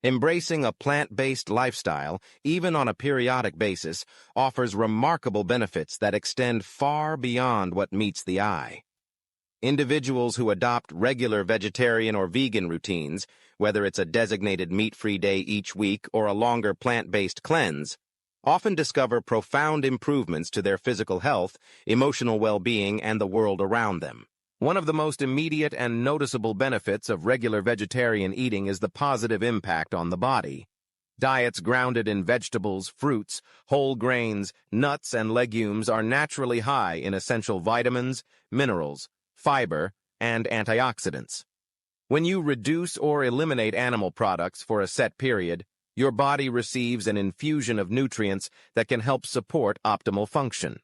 Embracing a plant-based lifestyle, even on a periodic basis, offers remarkable benefits that extend far beyond what meets the eye. Individuals who adopt regular vegetarian or vegan routines, whether it's a designated meat-free day each week or a longer plant-based cleanse, often discover profound improvements to their physical health, emotional well-being, and the world around them. One of the most immediate and noticeable benefits of regular vegetarian eating is the positive impact on the body. Diets grounded in vegetables, fruits, whole grains, nuts, and legumes are naturally high in essential vitamins, minerals, fiber, and antioxidants. When you reduce or eliminate animal products for a set period, your body receives an infusion of nutrients that can help support optimal function.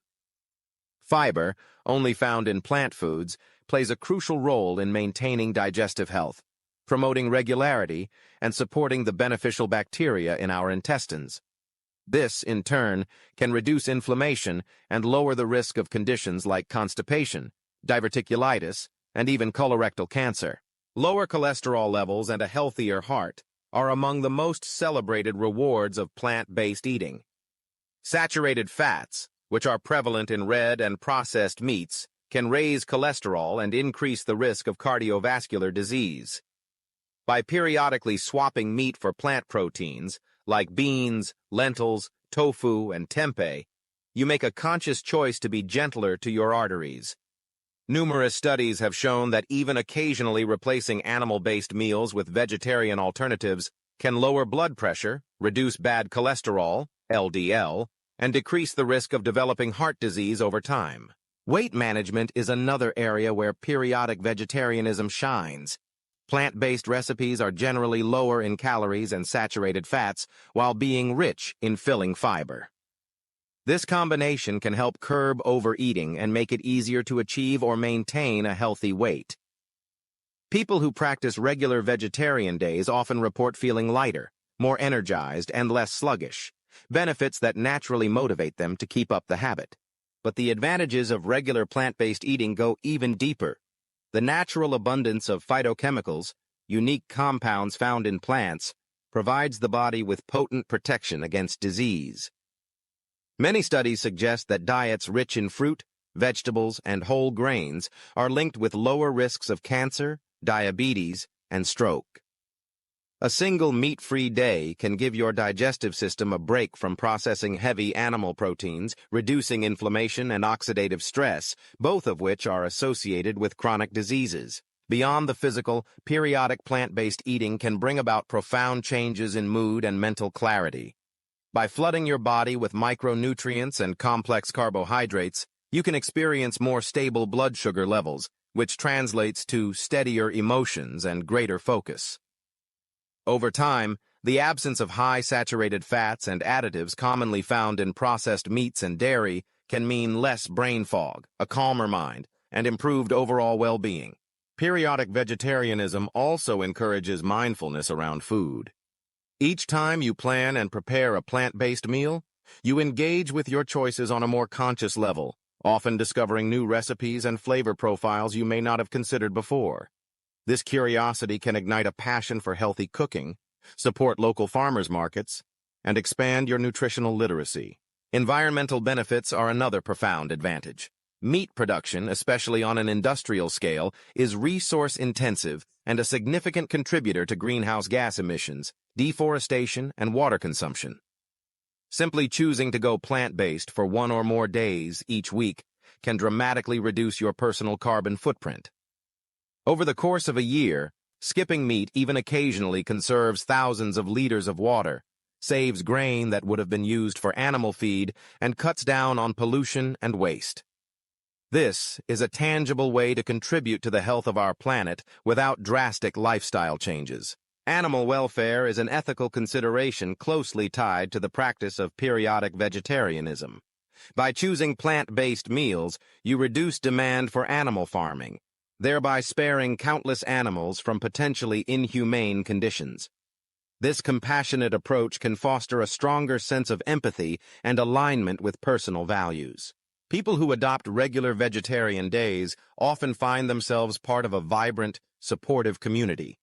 Fiber, only found in plant foods, plays a crucial role in maintaining digestive health, promoting regularity, and supporting the beneficial bacteria in our intestines. This, in turn, can reduce inflammation and lower the risk of conditions like constipation, diverticulitis, and even colorectal cancer. Lower cholesterol levels and a healthier heart are among the most celebrated rewards of plant-based eating. Saturated fats, which are prevalent in red and processed meats, can raise cholesterol and increase the risk of cardiovascular disease. By periodically swapping meat for plant proteins, like beans, lentils, tofu, and tempeh, you make a conscious choice to be gentler to your arteries. Numerous studies have shown that even occasionally replacing animal-based meals with vegetarian alternatives can lower blood pressure, reduce bad cholesterol, LDL, and decrease the risk of developing heart disease over time. Weight management is another area where periodic vegetarianism shines. Plant-based recipes are generally lower in calories and saturated fats while being rich in filling fiber. This combination can help curb overeating and make it easier to achieve or maintain a healthy weight. People who practice regular vegetarian days often report feeling lighter, more energized, and less sluggish, benefits that naturally motivate them to keep up the habit. But the advantages of regular plant-based eating go even deeper. The natural abundance of phytochemicals, unique compounds found in plants, provides the body with potent protection against disease. Many studies suggest that diets rich in fruit, vegetables, and whole grains are linked with lower risks of cancer, diabetes, and stroke. A single meat-free day can give your digestive system a break from processing heavy animal proteins, reducing inflammation and oxidative stress, both of which are associated with chronic diseases. Beyond the physical, periodic plant-based eating can bring about profound changes in mood and mental clarity. By flooding your body with micronutrients and complex carbohydrates, you can experience more stable blood sugar levels, which translates to steadier emotions and greater focus. Over time, the absence of high saturated fats and additives commonly found in processed meats and dairy can mean less brain fog, a calmer mind, and improved overall well-being. Periodic vegetarianism also encourages mindfulness around food. Each time you plan and prepare a plant-based meal, you engage with your choices on a more conscious level, often discovering new recipes and flavor profiles you may not have considered before. This curiosity can ignite a passion for healthy cooking, support local farmers markets, and expand your nutritional literacy. Environmental benefits are another profound advantage. Meat production, especially on an industrial scale, is resource-intensive and a significant contributor to greenhouse gas emissions, deforestation, and water consumption. Simply choosing to go plant-based for 1 or more days each week can dramatically reduce your personal carbon footprint. Over the course of a year, skipping meat even occasionally conserves thousands of liters of water, saves grain that would have been used for animal feed, and cuts down on pollution and waste. This is a tangible way to contribute to the health of our planet without drastic lifestyle changes. Animal welfare is an ethical consideration closely tied to the practice of periodic vegetarianism. By choosing plant-based meals, you reduce demand for animal farming, thereby sparing countless animals from potentially inhumane conditions. This compassionate approach can foster a stronger sense of empathy and alignment with personal values. People who adopt regular vegetarian days often find themselves part of a vibrant, supportive community.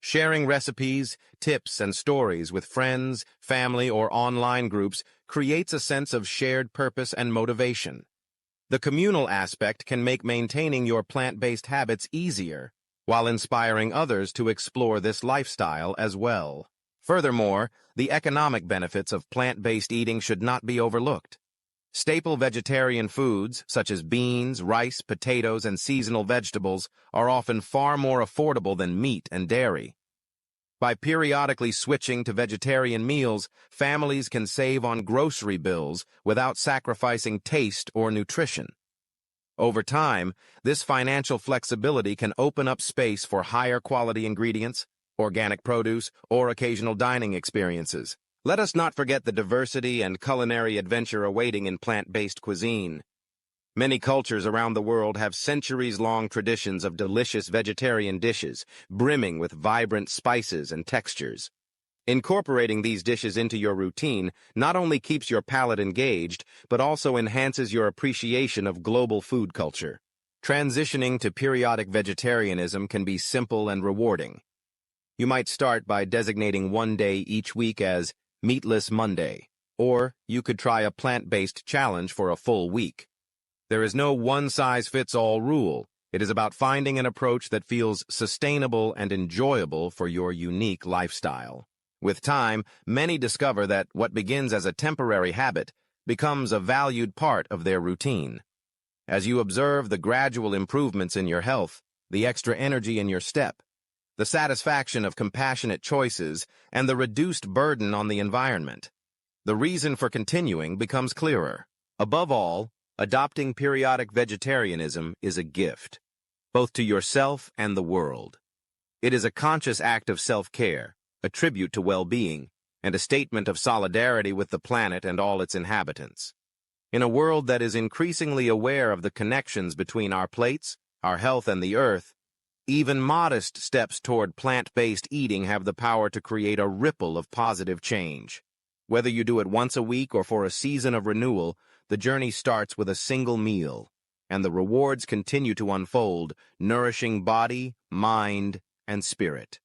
Sharing recipes, tips, and stories with friends, family, or online groups creates a sense of shared purpose and motivation. The communal aspect can make maintaining your plant-based habits easier, while inspiring others to explore this lifestyle as well. Furthermore, the economic benefits of plant-based eating should not be overlooked. Staple vegetarian foods, such as beans, rice, potatoes, and seasonal vegetables, are often far more affordable than meat and dairy. By periodically switching to vegetarian meals, families can save on grocery bills without sacrificing taste or nutrition. Over time, this financial flexibility can open up space for higher quality ingredients, organic produce, or occasional dining experiences. Let us not forget the diversity and culinary adventure awaiting in plant-based cuisine. Many cultures around the world have centuries-long traditions of delicious vegetarian dishes, brimming with vibrant spices and textures. Incorporating these dishes into your routine not only keeps your palate engaged, but also enhances your appreciation of global food culture. Transitioning to periodic vegetarianism can be simple and rewarding. You might start by designating one day each week as Meatless Monday, or you could try a plant-based challenge for a full week. There is no one-size-fits-all rule. It is about finding an approach that feels sustainable and enjoyable for your unique lifestyle. With time, many discover that what begins as a temporary habit becomes a valued part of their routine. As you observe the gradual improvements in your health, the extra energy in your step, the satisfaction of compassionate choices, and the reduced burden on the environment, the reason for continuing becomes clearer. Above all, adopting periodic vegetarianism is a gift, both to yourself and the world. It is a conscious act of self-care, a tribute to well-being, and a statement of solidarity with the planet and all its inhabitants. In a world that is increasingly aware of the connections between our plates, our health, and the earth, even modest steps toward plant-based eating have the power to create a ripple of positive change. Whether you do it once a week or for a season of renewal, the journey starts with a single meal, and the rewards continue to unfold, nourishing body, mind, and spirit.